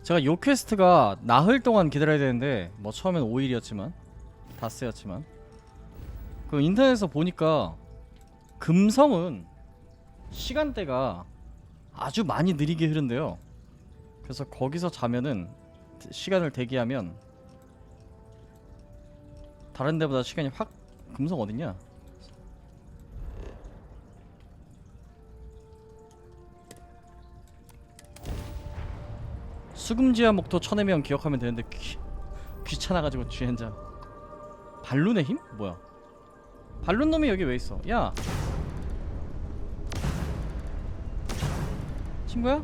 제가 요 퀘스트가 나흘 동안 기다려야 되는데 뭐 처음엔 5일이었지만 닷새였지만 그 인터넷에서 보니까 금성은 시간대가 아주 많이 느리게 흐른대요. 그래서 거기서 자면은 시간을 대기하면 다른 데보다 시간이 확. 금성 어딨냐? 수금지와 목토 천해명 기억하면 되는데 귀찮아가지고 쥐엔자. 발룬의 힘? 뭐야? 발룬 놈이 여기 왜 있어? 야! 친구야?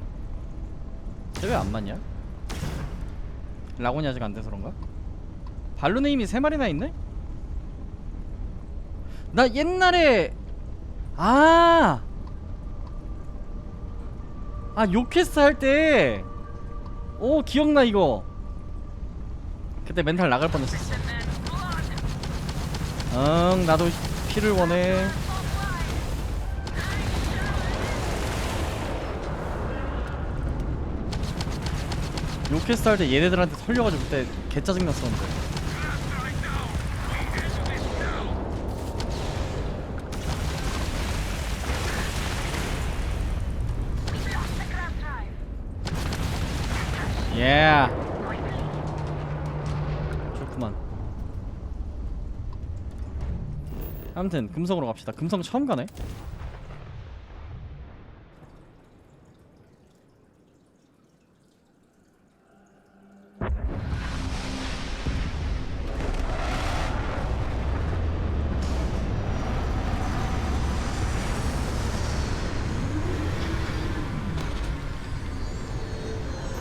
쟤 왜 안 맞냐? 라곤이 아직 안 돼서 그런가? 발룬의 힘이 3마리나 있네? 나 옛날에 요 퀘스트 할 때 오 기억나 이거. 그때 멘탈 나갈 뻔했었어. 응 나도 피를 원해. 요 퀘스트 할 때 얘네들한테 털려가지고 그때 개 짜증났었는데. 예. 좋구만. 아무튼 금성으로 갑시다. 금성 처음 가네.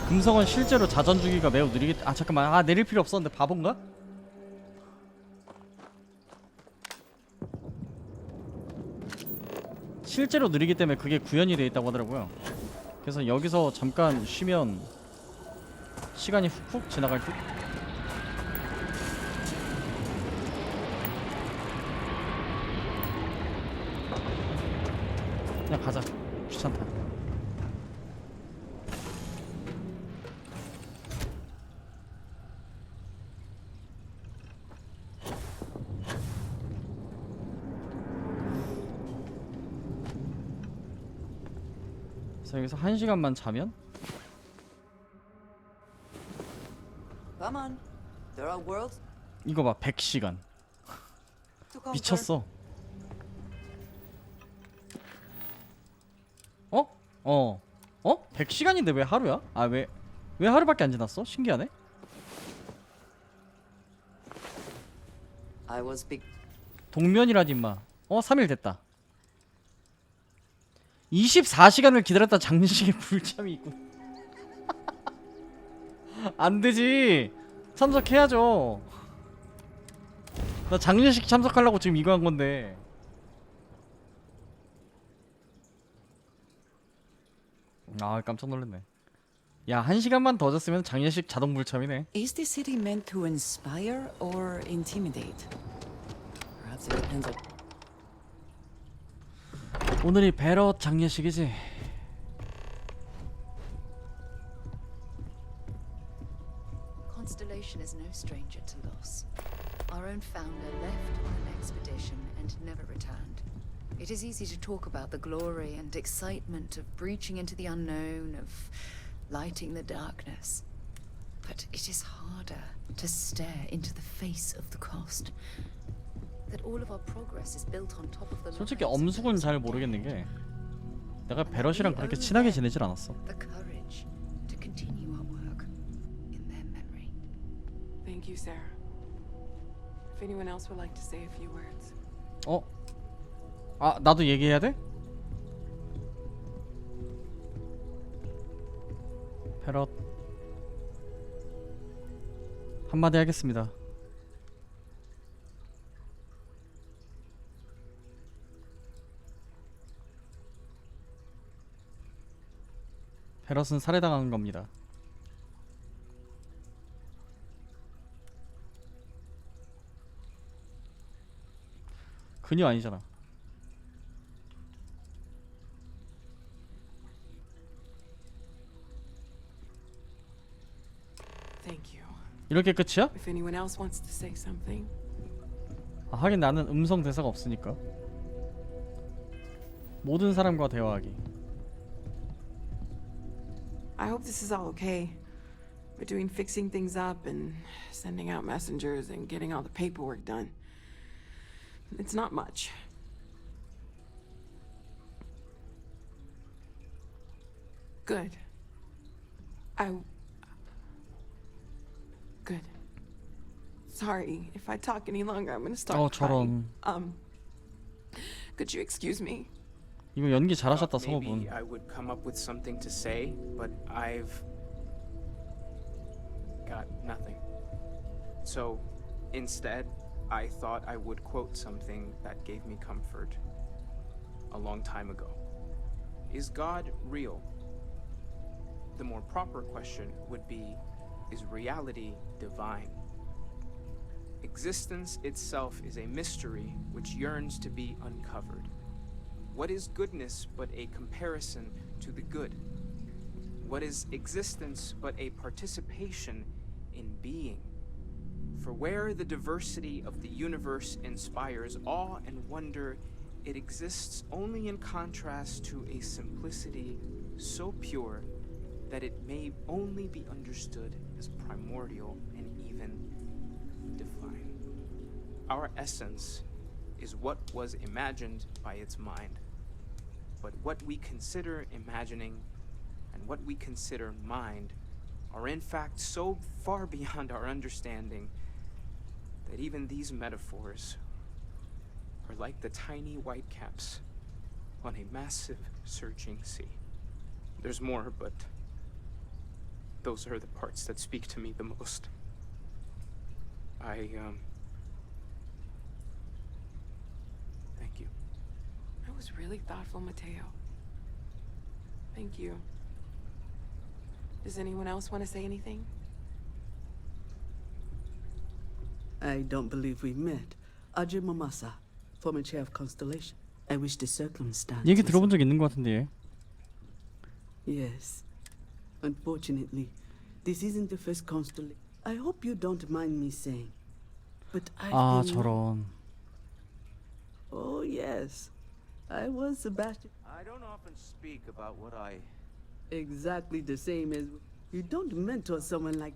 금성은 실제로 자전 주기가 매우 느리게. 잠깐만. 내릴 필요 없었는데 바본가? 실제로 느리기 때문에 그게 구현이 돼 있다고 하더라고요. 그래서 여기서 잠깐 쉬면 시간이 훅훅 지나갈 듯. 그냥 가자. 귀찮다. 그래서 여기서 1시간만 자면? Come on. There are worlds 이거 봐 100시간 to conquer. 미쳤어. 어? 100시간인데 왜 하루야? 왜 하루밖에 안 지났어? 신기하네. I was big. 동면이라니 임마. 3일 됐다. 24시간을 기다렸다 장례식에 불참이 있고. 안되지. 참석해야죠. 나 장례식 참석하려고 지금 이거 한건데. 깜짝 놀랐네. 야 1시간만 더 잤으면 장례식 자동 불참이네. Is this city meant to inspire or intimidate? Perhaps it depends on. 오늘이 베럿 장례식이지. Constellation is no stranger to loss. Our own founder left on an expedition and never returned. It is easy to talk about the glory and excitement of breaching into the unknown, of lighting the darkness. But it is harder to stare into the face of the cost. That all of our progress is built on top of the 솔직히 엄숙은 잘 모르겠는 게 내가 베럿이랑 그렇게 친하게 지내질 않았어. the courage to continue our work in their memory. Thank you, Sarah. If anyone else would like to say a few words. 나도 얘기해야 돼? 베럿 한마디 하겠습니다. 베럿은 살해당한 겁니다. 그녀 아니잖아. Thank you. 이렇게 끝이야? If anyone else wants to say something. 아, 하긴 나는 음성 대사가 없으니까. 모든 사람과 대화하기. I hope this is all okay. Between fixing things up and sending out messengers and getting all the paperwork done. It's not much. Good. Good. Sorry, if I talk any longer, I'm gonna start crying. 저런. Could you excuse me? 이거 연기 잘하셨다, Maybe 성우분. I would come up with something to say, but I've got nothing. So instead, I thought I would quote something that gave me comfort a long time ago. Is God real? The more proper question would be, is reality divine? Existence itself is a mystery which yearns to be uncovered. What is goodness but a comparison to the good? What is existence but a participation in being? For where the diversity of the universe inspires awe and wonder, it exists only in contrast to a simplicity so pure that it may only be understood as primordial and even divine. Our essence is what was imagined by its mind. But what we consider imagining and what we consider mind are in fact so far beyond our understanding that even these metaphors are like the tiny white caps on a massive surging sea. There's more, but those are the parts that speak to me the most. Thank you. That was really thoughtful, Mateo. Thank you. Does anyone else want to say anything? I don't believe we met. Ajay Mamasa, former chair of Constellation. I wish the circumstances... 얘기 들어본 적 있는 것 같은데. Yes. Unfortunately, this isn't the first Constellation. I hope you don't mind me saying, but I've 아, been... 저런. Oh, yes. I was Sebastian. I don't often speak about what I... Exactly the same as... You don't mentor someone like...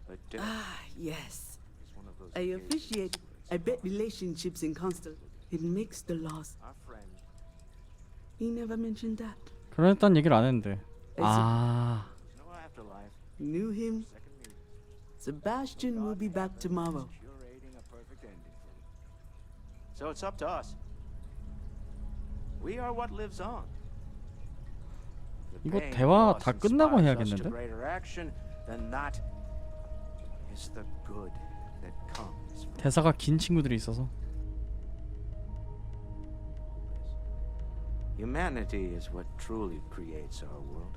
But Ah, yes. it's one of those I occasions appreciate... I bet relationships in Constellation. It makes the loss. our friend He never mentioned that. 그랬단 얘기를 안 했는데. 아, there's no afterlife. Knew him. Second meeting. Sebastian will be back tomorrow. Curating a perfect ending for me. So it's up to us. We are what lives on. The 이거 pain 대화 of 다 loss 끝나고 inspires us to 해야겠는데? greater action, then that is the good that comes from 대사가 긴 친구들이 있어서. Humanity is what truly creates our world.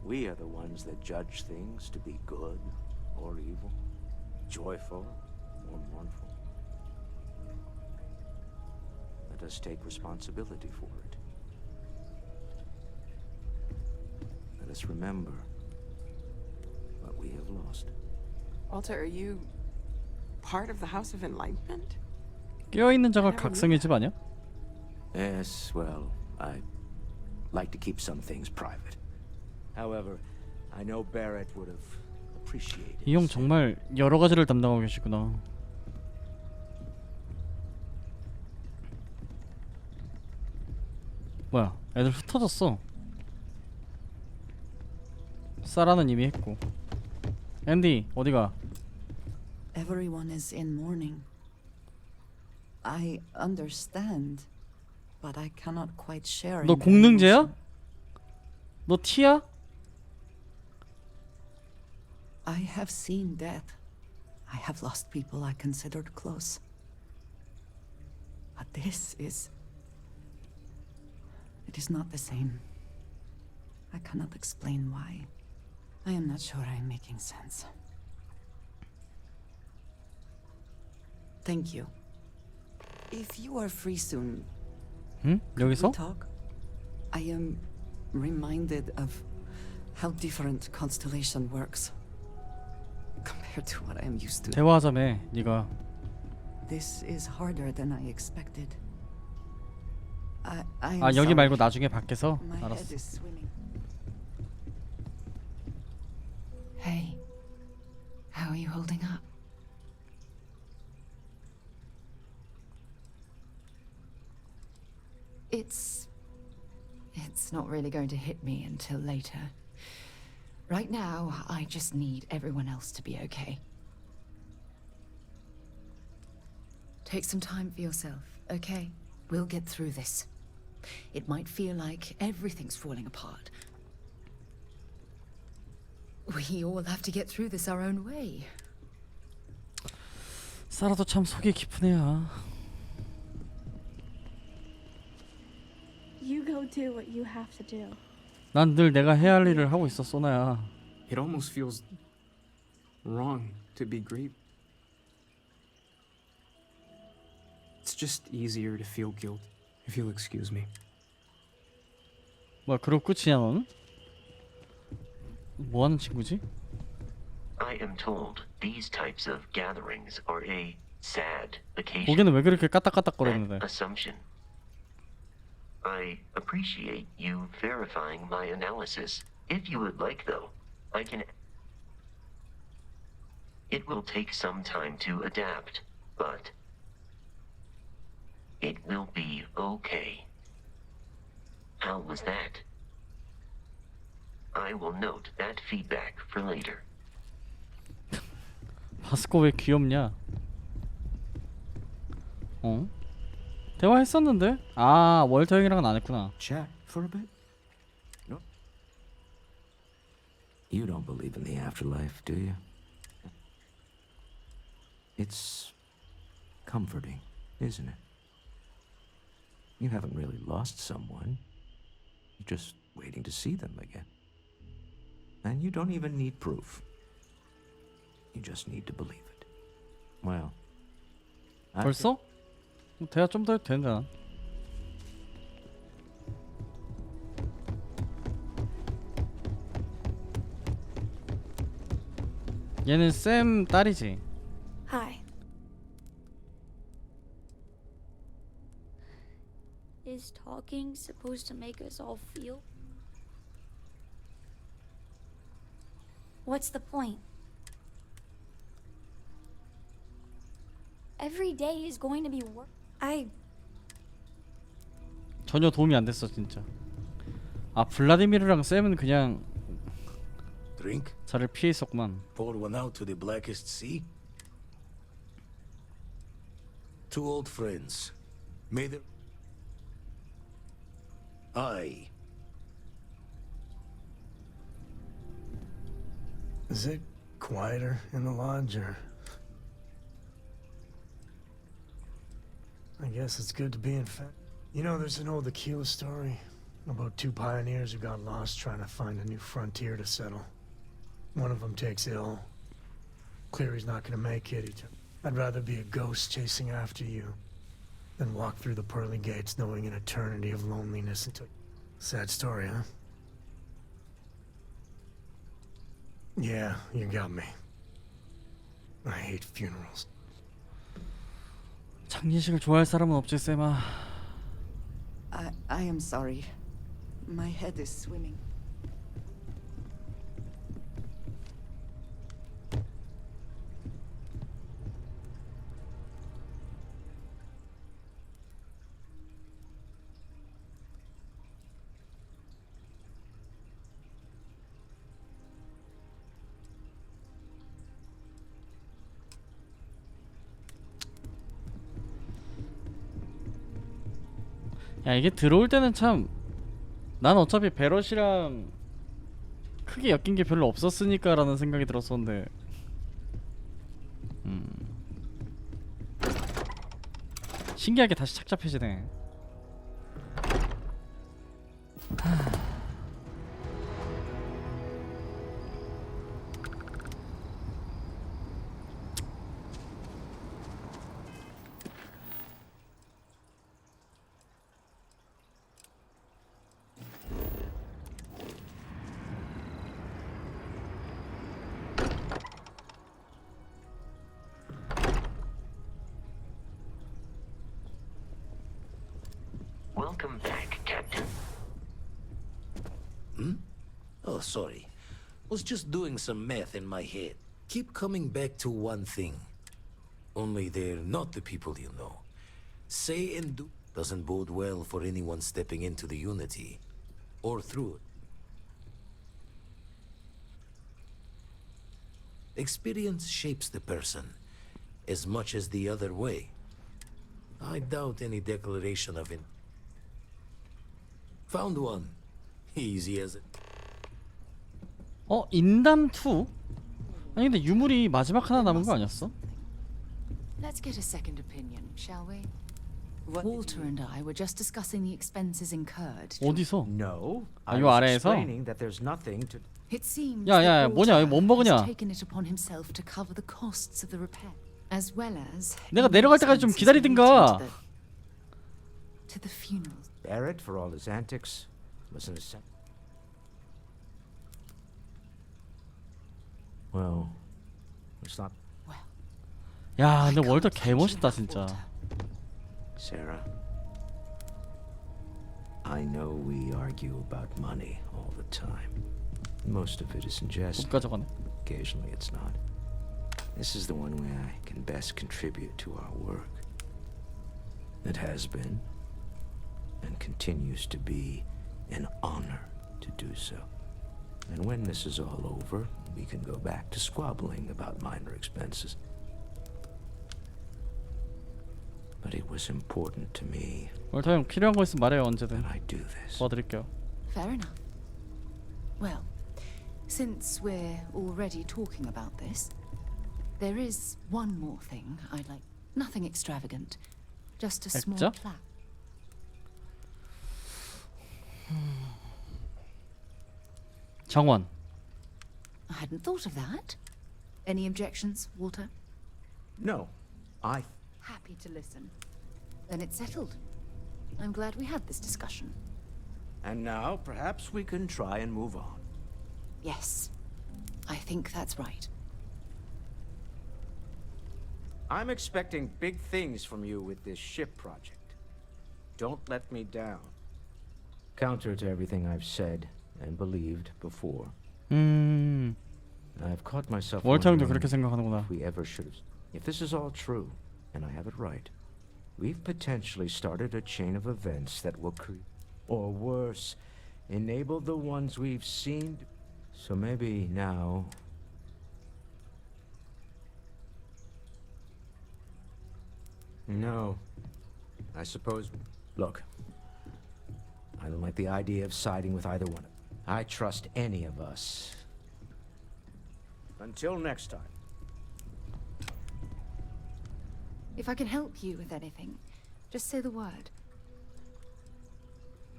We are the ones that judge things to be good or evil, joyful or mournful. Let us take responsibility for it. Let us remember what we have lost. Walter, are you part of the House of Enlightenment? 깨어있는 자가 각성의 집 아니야? Yes, well, I like to keep some things private. However, I know Barrett would have appreciated. 이 형 정말 여러 가지를 담당하고 계시구나. 뭐야, 애들 흩어졌어. 사라는 이미 했고. 앤디 어디가? Everyone is in mourning. I understand, but I cannot quite share. 너 in their 공능제야? emotion. 너 T야? I have seen death. I have lost people I considered close. But this is... It is not the same. I cannot explain why. I am not sure I am making sense. Thank you. If you are free soon, 응? could we 여기서? talk? I am reminded of how different constellation works compared to what I am used to. 대화하자며 네가. This is harder than I expected. I am 아 여기 sorry. 말고 나중에 밖에서? My 알았어. head is swimming. Hey, how are you holding up? It's not really going to hit me until later. Right now, I just need everyone else to be okay. Take some time for yourself, okay? We'll get through this. It might feel like everything's falling apart. We all have to get through this our own way. 사라도 참 속이 깊은 애야. You go do what you have to do. 난 늘 내가 해야 할 일을 하고 있어, 소나야. It almost feels wrong to be grieved. It's just easier to feel guilt, if you'll excuse me. 뭐야, 그럼 끝이냐 너는? 뭐 하는 친구지? I am told these types of gatherings are a sad occasion. 고개는 왜 그렇게 An 까딱까딱거리는데? assumption. I appreciate you verifying my analysis. If you would like, though, I can. It will take some time to adapt, but it will be okay. How was that? I will note that feedback for later. 바스코 왜 귀엽냐? 어? 대화했었는데? 아, 월터 형이랑은 안 했구나. Chat for a bit? No. You don't believe in the afterlife, do you? It's comforting, isn't it? You haven't really lost someone. You're just waiting to see them again. And you don't even need proof. You just need to believe it. Well, I 벌써? 대화 좀 더 해도 된다. 얘는 쌤 딸이지. Hi. Is talking supposed to make us all feel? What's the point? Every day is going to be work. 전혀 도움이 안 됐어 진짜. 아 블라디미르랑 쌤은 그냥 Drink? 저를 피해 있었구만. Pour one out to the blackest sea? Two old friends. Made it. I. Is it quieter in the lodge, or? I guess it's good to be in fact. You know, there's an old Aquila story about two pioneers who got lost trying to find a new frontier to settle. One of them takes ill. Clear he's not gonna make it. I'd rather be a ghost chasing after you than walk through the pearly gates knowing an eternity of loneliness until... Sad story, huh? Yeah, you got me. I hate funerals. 장례식을 좋아할 사람은 없지 쌤아. I am sorry. My head is swimming. 야 이게 들어올 때는 참 난 어차피 베럿이랑 크게 엮인 게 별로 없었으니까 라는 생각이 들었었는데 신기하게 다시 착잡해지네. Welcome back, Captain. Oh, sorry. Was just doing some math in my head. Keep coming back to one thing. Only they're not the people you know. Say and do doesn't bode well for anyone stepping into the Unity. Or through it. Experience shapes the person, as much as the other way. I doubt any declaration of it. Found one. Easy as it. 인담 2? 아니 근데 유물이 마지막 하나 남은 거 아니었어? Let's get a second opinion, shall we? Walter and I were just discussing the expenses incurred. 어디서? No. 아, 요 아래에서? explaining that there's nothing to. It seems 야, that 뭐냐? 이거 Walter 뭔 버그냐? has taken it upon himself to cover the costs of the repair, as well as 내가 내려갈 때까지 좀 expenses 기다리든가. relating to the funeral. Barrett, for all his antics, was an Well, it's not. 야, 근데 월터 개 멋있다 진짜. Sarah, I know we argue about money all the time. Most of it is in jest. 못 가져가네. Occasionally it's not. This is the one way I can best contribute to our work. It has been, and continues to be, an honor to do so. And when this is all over, we can go back to squabbling about minor expenses. But it was important to me 월터 형 필요한 거 있으면 말해요 언제든. that I do this. 도와드릴게요. Fair enough. Well, since we're already talking about this, there is one more thing I'd like. Nothing extravagant, just a small 액자? plaque. 정원. I hadn't thought of that. Any objections, Walter? No, I Happy to listen. Then it's settled. I'm glad we had this discussion. And now, perhaps we can try and move on. Yes, I think that's right. I'm expecting big things from you with this ship project. Don't let me down. Counter to everything I've said and believed before. I've caught myself 월터 형도 wondering 그렇게 생각하는구나. if we ever should have. If this is all true, and I have it right, we've potentially started a chain of events that will create, or worse, enable the ones we've seen. So maybe now. No. I suppose. Look. I don't like the idea of siding with either one. I trust any of us. Until next time. If I can help you with anything, just say the word.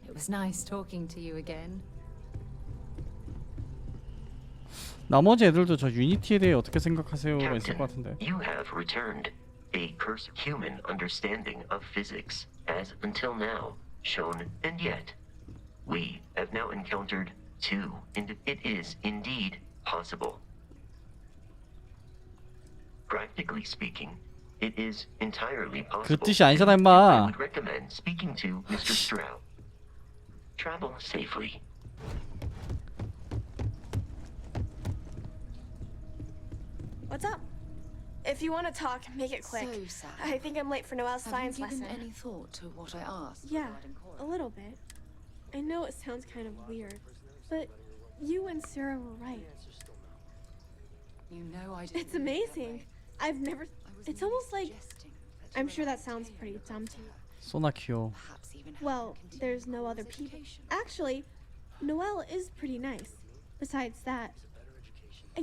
It was nice talking to you again. 나머지 애들도 저 유니티에 대해 어떻게 생각하세요가 있을 것 Captain, 같은데. you have returned. A curse human understanding of physics as until now shown, and yet we have now encountered two, and it is indeed possible. Practically speaking, it is entirely possible. 그 뜻이 아니잖아 I 임마. would recommend speaking to Mr. Stroud. Travel safely. What's up? If you want to talk, make it quick. So sad. I think I'm late for Noelle's Have science you given lesson. any thought to what I asked? Yeah, regarding Cora? a little bit. I know it sounds kind of weird, but you and Sarah were right. You know I didn't. It's amazing. I've never. I was It's merely almost like. suggesting that you I'm sure were that sounds pretty dumb to you. 소나 귀여워. perhaps even have Well, her continue there's no other Cora's people. education. Actually, Noelle is pretty nice. Besides that, I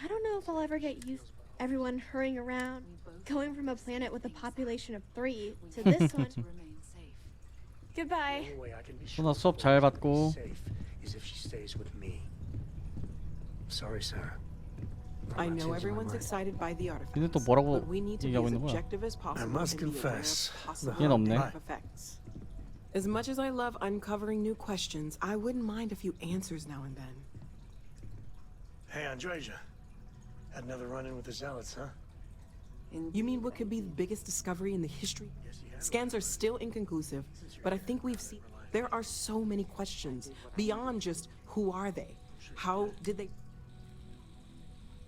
don't know if I'll ever get used to everyone hurrying around, going from a planet with a population of 3 to this one. To remain safe. Goodbye. The only way I can be 소나 sure 수업 잘 받고. safe is if she stays with me. Sorry, Sarah. I'm I not know changing my everyone's mind. excited by the artifact. 얘네 또 뭐라고 But we need to be 얘기하고 as 있는 거야? objective as possible. must and be aware of confess, possible 얘는 없네. negative effects. As much as I love uncovering new questions, I wouldn't mind a few answers now and then. Hey, Andreja. Had another run-in with the Zealots, huh? You mean what could be the biggest discovery in the history? Scans are still inconclusive, but I think we've seen there are so many questions beyond just who are they? How did they?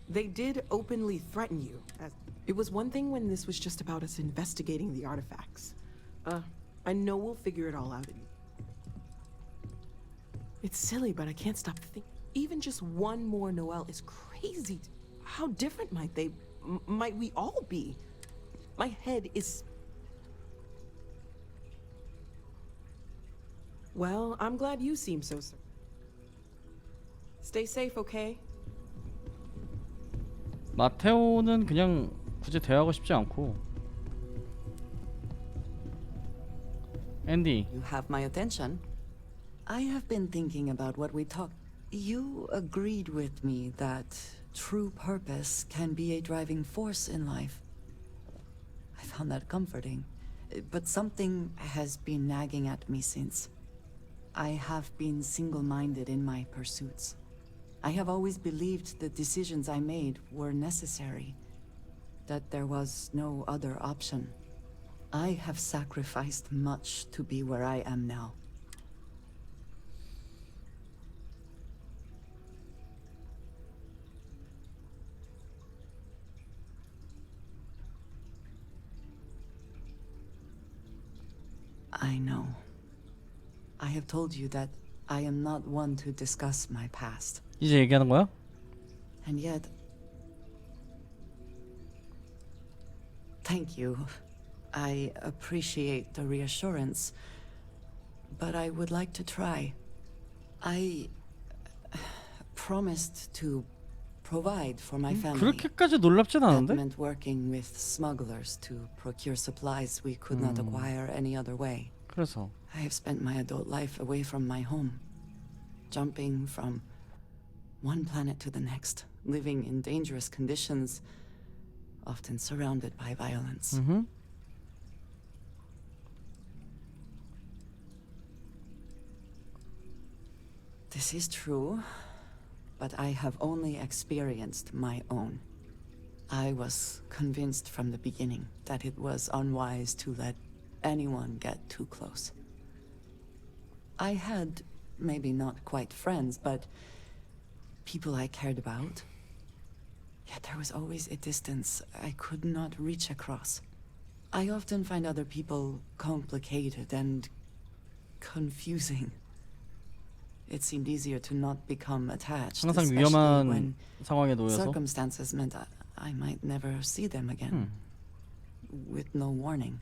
They did openly threaten you. It was one thing when this was just about us investigating the artifacts. I know we'll figure it all out. It's silly, but I can't stop thinking. Even just one more Noel is crazy. How different might they? Might we all be? My head is... Well, I'm glad you seem so certain. Stay safe, okay? 마테오는 그냥 굳이 대화하고 싶지 않고. 앤디. You have my attention. I have been thinking about what we talked. You agreed with me that true purpose can be a driving force in life. I found that comforting. But something has been nagging at me since. I have been single-minded in my pursuits. I have always believed the decisions I made were necessary, that there was no other option. I have sacrificed much to be where I am now. I know. I have told you that I am not one to discuss my past. 이제 얘기하는 거야? And yet... Thank you. I appreciate the reassurance, but I would like to try. I promised to provide for my family. 그렇게까지 놀랍진 않은데? That meant working with smugglers to procure supplies we could not acquire any other way. 그래서 I have spent my adult life away from my home, jumping from one planet to the next, living in dangerous conditions, often surrounded by violence. This is true, but I have only experienced my own. I was convinced from the beginning that it was unwise to let anyone get too close. I had, maybe not quite friends, but people I cared about. Yet there was always a distance I could not reach across. I often find other people complicated and confusing. It seemed easier to not become attached, 항상 especially 위험한 when 상황에 놓여서 circumstances meant I might never see them again, with no warning.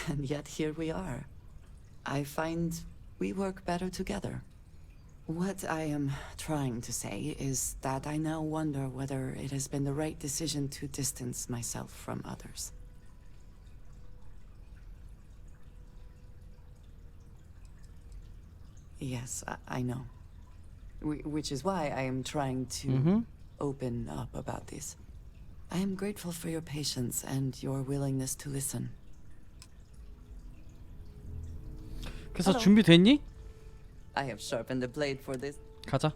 And yet here we are. I find we work better together. What I am trying to say is that I now wonder whether it has been the right decision to distance myself from others. Yes, I know. Which is why I am trying to open up about this. I am grateful for your patience and your willingness to listen. 그래서 준비됐니? I have sharpened the blade for this. 가자.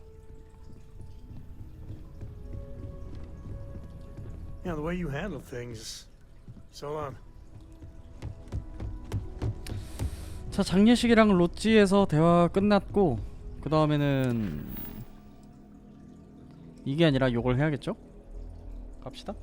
Yeah, the way you handle things. So long. 자, 장례식이랑 로찌에서 대화 끝났고 그 다음에는 이게 아니라 요걸 해야겠죠? 갑시다.